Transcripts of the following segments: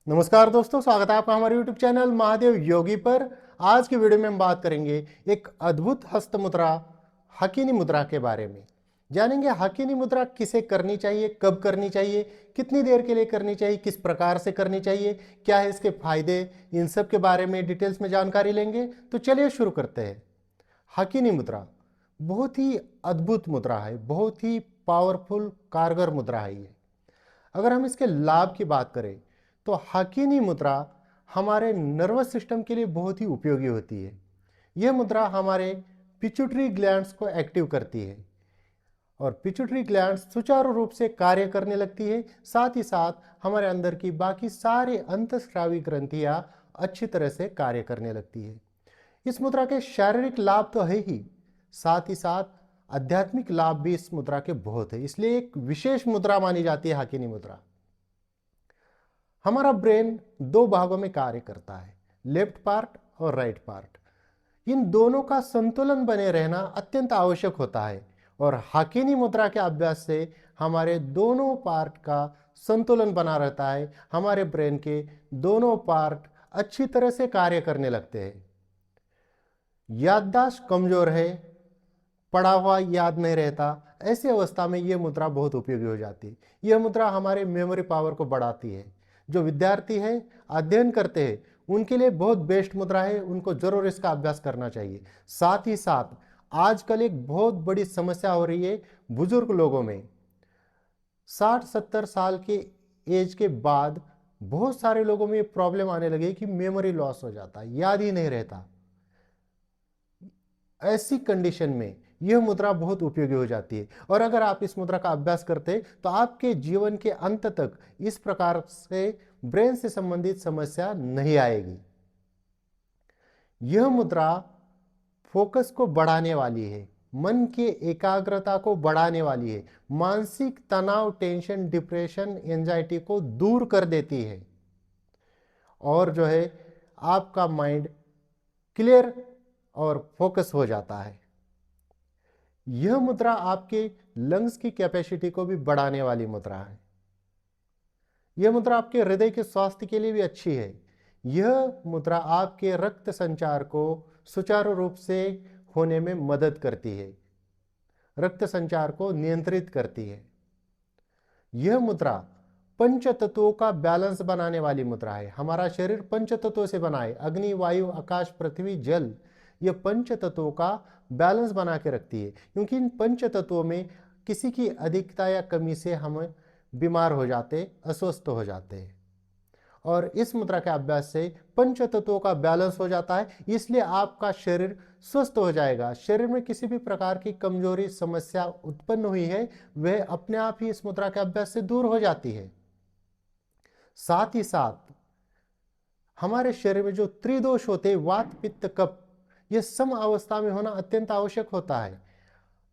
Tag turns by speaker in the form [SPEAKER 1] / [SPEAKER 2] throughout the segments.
[SPEAKER 1] नमस्कार दोस्तों, स्वागत है आपका हमारे YouTube चैनल महादेव योगी पर। आज की वीडियो में हम बात करेंगे एक अद्भुत हस्त मुद्रा हकीनी मुद्रा के बारे में। जानेंगे हकीनी मुद्रा किसे करनी चाहिए, कब करनी चाहिए, कितनी देर के लिए करनी चाहिए, किस प्रकार से करनी चाहिए, क्या है इसके फायदे, इन सब के बारे में डिटेल्स में जानकारी लेंगे। तो चलिए शुरू करते हैं। हकीनी मुद्रा बहुत ही अद्भुत मुद्रा है, बहुत ही पावरफुल कारगर मुद्रा है ये। अगर हम इसके लाभ की बात करें तो हकीनी मुद्रा हमारे नर्वस सिस्टम के लिए बहुत ही उपयोगी होती है। यह मुद्रा हमारे पिट्यूटरी ग्लैंड्स को एक्टिव करती है और पिट्यूटरी ग्लैंड्स सुचारू रूप से कार्य करने लगती है। साथ ही साथ हमारे अंदर की बाकी सारे अंतःस्रावी ग्रंथियां अच्छी तरह से कार्य करने लगती है। इस मुद्रा के शारीरिक लाभ तो है ही, साथ ही साथ आध्यात्मिक लाभ भी इस मुद्रा के बहुत है, इसलिए एक विशेष मुद्रा मानी जाती है हकीनी मुद्रा। हमारा ब्रेन दो भागों में कार्य करता है, लेफ्ट पार्ट और राइट पार्ट। इन दोनों का संतुलन बने रहना अत्यंत आवश्यक होता है और हकीनी मुद्रा के अभ्यास से हमारे दोनों पार्ट का संतुलन बना रहता है। हमारे ब्रेन के दोनों पार्ट अच्छी तरह से कार्य करने लगते हैं। याददाश्त कमजोर है, पढ़ा हुआ याद नहीं रहता, ऐसी अवस्था में यह मुद्रा बहुत उपयोगी हो जाती है। यह मुद्रा हमारे मेमोरी पावर को बढ़ाती है। जो विद्यार्थी है, अध्ययन करते हैं, उनके लिए बहुत बेस्ट मुद्रा है, उनको जरूर इसका अभ्यास करना चाहिए। साथ ही साथ आजकल एक बहुत बड़ी समस्या हो रही है बुजुर्ग लोगों में। 60-70 साल के एज के बाद बहुत सारे लोगों में ये प्रॉब्लम आने लगी कि मेमोरी लॉस हो जाता है, याद ही नहीं रहता। ऐसी कंडीशन में यह मुद्रा बहुत उपयोगी हो जाती है और अगर आप इस मुद्रा का अभ्यास करते तो आपके जीवन के अंत तक इस प्रकार से ब्रेन से संबंधित समस्या नहीं आएगी। यह मुद्रा फोकस को बढ़ाने वाली है, मन के एकाग्रता को बढ़ाने वाली है, मानसिक तनाव, टेंशन, डिप्रेशन, एंजाइटी को दूर कर देती है और जो है आपका माइंड क्लियर और फोकस हो जाता है। यह मुद्रा आपके लंग्स की कैपेसिटी को भी बढ़ाने वाली मुद्रा है। यह मुद्रा आपके हृदय के स्वास्थ्य के लिए भी अच्छी है। यह मुद्रा आपके रक्त संचार को सुचारू रूप से होने में मदद करती है, रक्त संचार को नियंत्रित करती है। यह मुद्रा पंच तत्वों का बैलेंस बनाने वाली मुद्रा है। हमारा शरीर पंच तत्वों से बना है, अग्नि, वायु, आकाश, पृथ्वी, जल। यह पंच तत्वों का बैलेंस बना के रखती है, क्योंकि इन पंच तत्वों में किसी की अधिकता या कमी से हम बीमार हो जाते, अस्वस्थ हो जाते हैं और इस मुद्रा के अभ्यास से पंच तत्वों का बैलेंस हो जाता है, इसलिए आपका शरीर स्वस्थ हो जाएगा। शरीर में किसी भी प्रकार की कमजोरी, समस्या उत्पन्न हुई है, वह अपने आप ही इस मुद्रा के अभ्यास से दूर हो जाती है। साथ ही साथ हमारे शरीर में जो त्रिदोष होते हैं, वात, पित्त, कफ, यह सम अवस्था में होना अत्यंत आवश्यक होता है।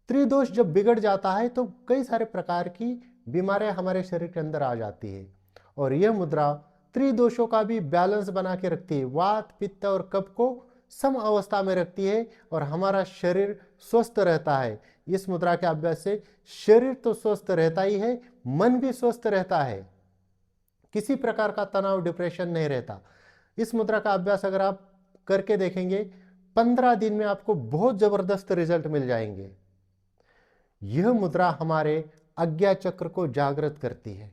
[SPEAKER 1] त्रिदोष जब बिगड़ जाता है तो कई सारे प्रकार की बीमारियां हमारे शरीर के अंदर आ जाती है और यह मुद्रा त्रिदोषों का भी बैलेंस बना के रखती है, वात, पित्त और कफ को सम अवस्था में रखती है और हमारा शरीर स्वस्थ रहता है। इस मुद्रा के अभ्यास से शरीर तो स्वस्थ रहता ही है, मन भी स्वस्थ रहता है, किसी प्रकार का तनाव, डिप्रेशन नहीं रहता। इस मुद्रा का अभ्यास अगर आप करके देखेंगे, 15 दिन में आपको बहुत जबरदस्त रिजल्ट मिल जाएंगे। यह मुद्रा हमारे आज्ञा चक्र को जागृत करती है।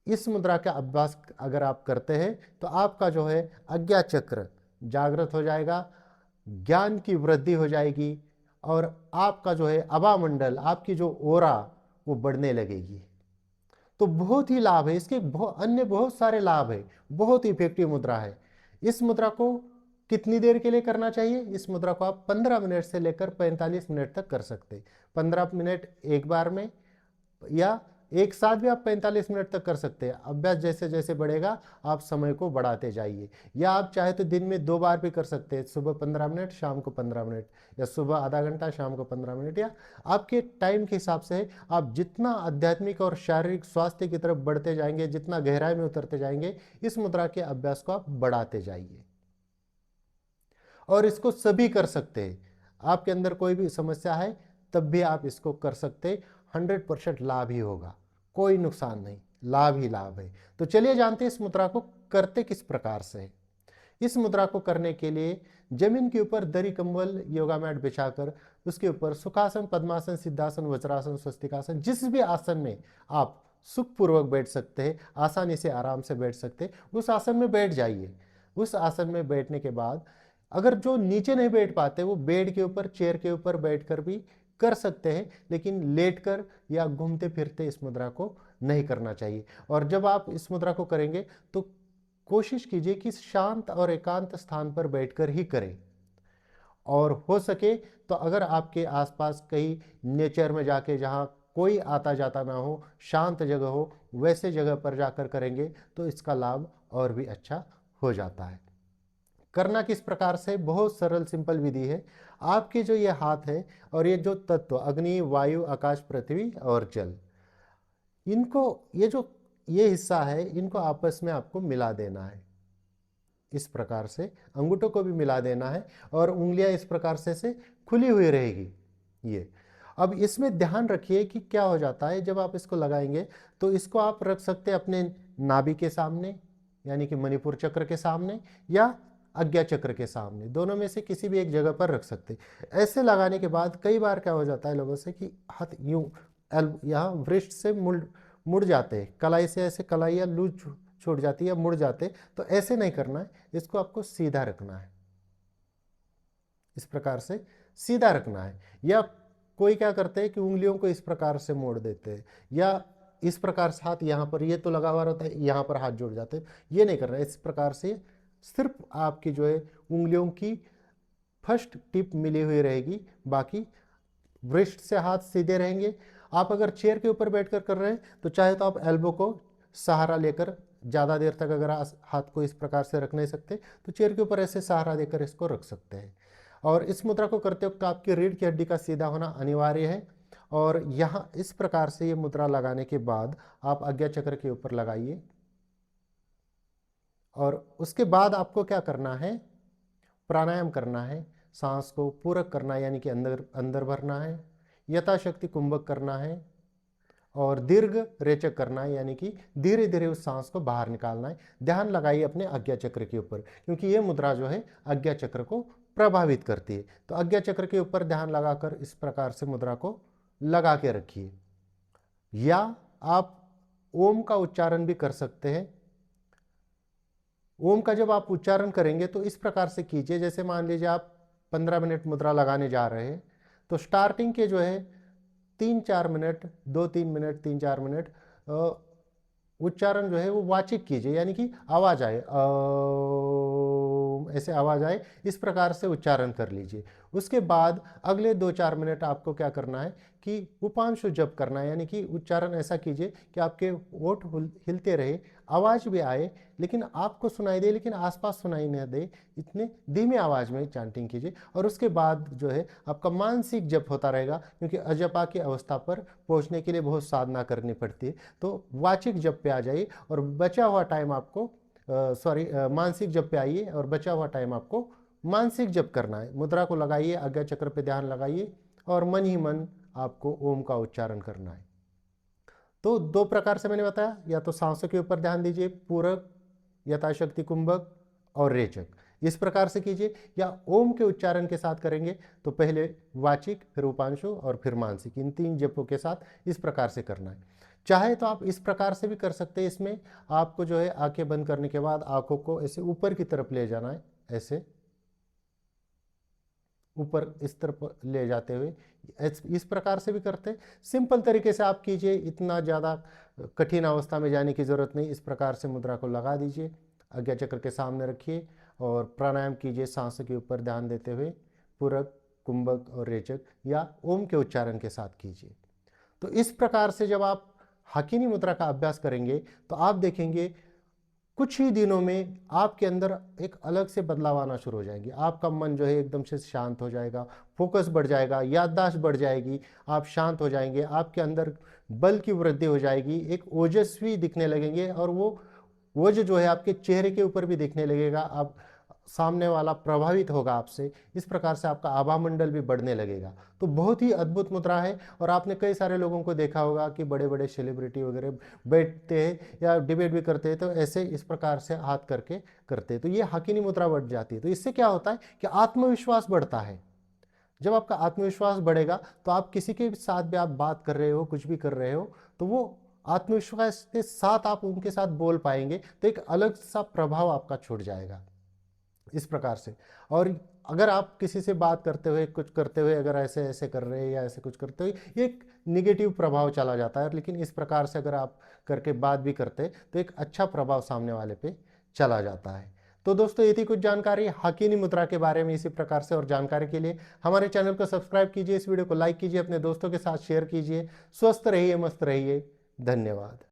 [SPEAKER 1] इस मुद्रा का अभ्यास अगर आप करते हैं तो आपका जो है आज्ञा चक्र जागृत हो जाएगा, ज्ञान की वृद्धि हो जाएगी और आपका जो है आभा मंडल, आपकी जो ओरा, वो बढ़ने लगेगी। तो बहुत ही लाभ है इसके, अन्य बहुत सारे लाभ है, बहुत इफेक्टिव मुद्रा है। इस मुद्रा को कितनी देर के लिए करना चाहिए? इस मुद्रा को आप 15 मिनट से लेकर 45 मिनट तक कर सकते हैं। 15 मिनट एक बार में या एक साथ भी आप 45 मिनट तक कर सकते हैं। अभ्यास जैसे जैसे बढ़ेगा आप समय को बढ़ाते जाइए, या आप चाहे तो दिन में 2 बार भी कर सकते हैं, सुबह 15 मिनट, शाम को 15 मिनट, या सुबह आधा घंटा, शाम को 15 मिनट, या आपके टाइम के हिसाब से। आप जितना आध्यात्मिक और शारीरिक स्वास्थ्य की तरफ बढ़ते जाएंगे, जितना गहराई में उतरते जाएंगे, इस मुद्रा के अभ्यास को आप बढ़ाते जाइए और इसको सभी कर सकते हैं। आपके अंदर कोई भी समस्या है तब भी आप इसको कर सकते हैं, 100% लाभ ही होगा, कोई नुकसान नहीं। लाभ ही लाभ है। तो चलिए जानते हैं इस मुद्रा को करते किस प्रकार से है। इस मुद्रा को करने के लिए जमीन के ऊपर दरी कंबल योगा मैट बिछाकर उसके ऊपर सुखासन, पद्मासन, सिद्धासन, वज्रासन, स्वस्तिकासन, जिस भी आसन में आप सुखपूर्वक बैठ सकते हैं, आसानी से आराम से बैठ सकते हैं, उस आसन में बैठ जाइए। उस आसन में बैठने के बाद अगर जो नीचे नहीं बैठ पाते वो बेड के ऊपर, चेयर के ऊपर बैठकर भी कर सकते हैं, लेकिन लेटकर या घूमते फिरते इस मुद्रा को नहीं करना चाहिए। और जब आप इस मुद्रा को करेंगे तो कोशिश कीजिए कि शांत और एकांत स्थान पर बैठकर ही करें। और हो सके तो अगर आपके आसपास कहीं नेचर में जाके जहाँ कोई आता जाता ना हो, शांत जगह हो, वैसे जगह पर जाकर करेंगे तो इसका लाभ और भी अच्छा हो जाता है। करना किस प्रकार से, बहुत सरल सिंपल विधि है। आपके जो ये हाथ है और ये जो तत्व अग्नि, वायु, आकाश, पृथ्वी और जल, इनको ये हिस्सा है, इनको आपस में आपको मिला देना है। इस प्रकार से अंगूठों को भी मिला देना है और उंगलियां इस प्रकार से खुली हुई रहेगी ये। अब इसमें ध्यान रखिए कि क्या हो जाता है जब आप इसको लगाएंगे तो इसको आप रख सकते हैं अपने नाभि के सामने, यानी कि मणिपुर चक्र के सामने, या आज्ञा चक्र के सामने, दोनों में से किसी भी एक जगह पर रख सकते। ऐसे लगाने के बाद कई बार क्या हो जाता है लोगों से कि हाथ यूं यहाँ वृष्ट से मुड़ जाते हैं, कलाई से ऐसे कलाइयाँ लूज छूट जाती है या मुड़ जाते, तो ऐसे नहीं करना है, इसको आपको सीधा रखना है, इस प्रकार से सीधा रखना है। या कोई क्या करते हैं कि उंगलियों को इस प्रकार से मोड़ देते हैं, या इस प्रकार से हाथ यहाँ पर, ये तो लगा हुआ रहता है, यहाँ पर हाथ जुड़ जाते हैं, ये नहीं करना है। इस प्रकार से सिर्फ आपकी जो है उंगलियों की फर्स्ट टिप मिली हुई रहेगी, बाकी वृष्ट से हाथ सीधे रहेंगे। आप अगर चेयर के ऊपर बैठकर कर रहे हैं तो चाहे तो आप एल्बो को सहारा लेकर, ज़्यादा देर तक अगर हाथ को इस प्रकार से रख नहीं सकते तो चेयर के ऊपर ऐसे सहारा देकर इसको रख सकते हैं। और इस मुद्रा को करते वक्त आपकी रीढ़ की हड्डी का सीधा होना अनिवार्य है। और यहाँ इस प्रकार से ये मुद्रा लगाने के बाद आप आज्ञा चक्र के ऊपर लगाइए। और उसके बाद आपको क्या करना है, प्राणायाम करना है, सांस को पूरक करना है, यानी कि अंदर भरना है, यथाशक्ति कुंभक करना है, और दीर्घ रेचक करना है, यानी कि धीरे धीरे उस सांस को बाहर निकालना है। ध्यान लगाइए अपने आज्ञा चक्र के ऊपर, क्योंकि ये मुद्रा जो है आज्ञा चक्र को प्रभावित करती है। तो आज्ञा चक्र के ऊपर ध्यान लगाकर इस प्रकार से मुद्रा को लगा के रखिए। या आप ओम का उच्चारण भी कर सकते हैं। ओम का जब आप उच्चारण करेंगे तो इस प्रकार से कीजिए, जैसे मान लीजिए आप 15 मिनट मुद्रा लगाने जा रहे हैं, तो स्टार्टिंग के जो है 3-4 मिनट, 2-3 मिनट, 3-4 मिनट उच्चारण जो है वो वाचिक कीजिए, यानी कि आवाज आए, ऐसे आवाज आए, इस प्रकार से उच्चारण कर लीजिए। उसके बाद अगले 2-4 मिनट आपको क्या करना है कि उपांशु जप करना है, यानी कि उच्चारण ऐसा कीजिए कि आपके ओठ हिलते रहे, आवाज भी आए लेकिन आपको सुनाई दे लेकिन आसपास सुनाई न दे, इतने धीमे आवाज में चैंटिंग कीजिए। और उसके बाद जो है आपका मानसिक जप होता रहेगा, क्योंकि अजपा की अवस्था पर पहुंचने के लिए बहुत साधना करनी पड़ती है। तो वाचिक जप पे आ जाइए और बचा हुआ टाइम आपको मानसिक जप पे आइए और बचा हुआ टाइम आपको मानसिक जप करना है। मुद्रा को लगाइए, आज्ञा चक्र पे ध्यान लगाइए और मन ही मन आपको ओम का उच्चारण करना है। तो 2 प्रकार से मैंने बताया, या तो सांसों के ऊपर ध्यान दीजिए, पूरक, यथाशक्ति कुंभक और रेचक, इस प्रकार से कीजिए। या ओम के उच्चारण के साथ करेंगे तो पहले वाचिक, फिर उपांशु और फिर मानसिक, इन 3 जपों के साथ इस प्रकार से करना है। चाहे तो आप इस प्रकार से भी कर सकते हैं। इसमें आपको जो है आंखें बंद करने के बाद आंखों को ऐसे ऊपर की तरफ ले जाना है, ऐसे ऊपर इस तरफ ले जाते हुए, इस प्रकार से भी करते हैं। सिंपल तरीके से आप कीजिए, इतना ज़्यादा कठिन अवस्था में जाने की ज़रूरत नहीं। इस प्रकार से मुद्रा को लगा दीजिए, आज्ञा चक्र के सामने रखिए और प्राणायाम कीजिए, सांसों के ऊपर ध्यान देते हुए, पूरक, कुंभक और रेचक या ओम के उच्चारण के साथ कीजिए। तो इस प्रकार से जब आप हाकिनी मुद्रा का अभ्यास करेंगे तो आप देखेंगे कुछ ही दिनों में आपके अंदर एक अलग से बदलाव आना शुरू हो जाएंगे। आपका मन जो है एकदम से शांत हो जाएगा, फोकस बढ़ जाएगा, याददाश्त बढ़ जाएगी, आप शांत हो जाएंगे, आपके अंदर बल की वृद्धि हो जाएगी, एक ओजस्वी दिखने लगेंगे और वो ओज जो है आपके चेहरे के ऊपर भी दिखने लगेगा। आप सामने वाला प्रभावित होगा आपसे, इस प्रकार से आपका आभा मंडल भी बढ़ने लगेगा। तो बहुत ही अद्भुत मुद्रा है। और आपने कई सारे लोगों को देखा होगा कि बड़े बड़े सेलिब्रिटी वगैरह बैठते हैं या डिबेट भी करते हैं तो ऐसे इस प्रकार से हाथ करके करते हैं, तो ये हाकिनी मुद्रा बढ़ जाती है। तो इससे क्या होता है कि आत्मविश्वास बढ़ता है। जब आपका आत्मविश्वास बढ़ेगा तो आप किसी के साथ भी आप बात कर रहे हो, कुछ भी कर रहे हो, तो वो आत्मविश्वास के साथ आप उनके साथ बोल पाएंगे, तो एक अलग सा प्रभाव आपका छूट जाएगा इस प्रकार से। और अगर आप किसी से बात करते हुए, कुछ करते हुए अगर ऐसे ऐसे कर रहे हैं या ऐसे कुछ करते हुए, ये एक निगेटिव प्रभाव चला जाता है। लेकिन इस प्रकार से अगर आप करके बात भी करते तो एक अच्छा प्रभाव सामने वाले पे चला जाता है। तो दोस्तों, ये थी कुछ जानकारी हाकिनी मुद्रा के बारे में। इसी प्रकार से और जानकारी के लिए हमारे चैनल को सब्सक्राइब कीजिए, इस वीडियो को लाइक कीजिए, अपने दोस्तों के साथ शेयर कीजिए। स्वस्थ रहिए, मस्त रहिए। धन्यवाद।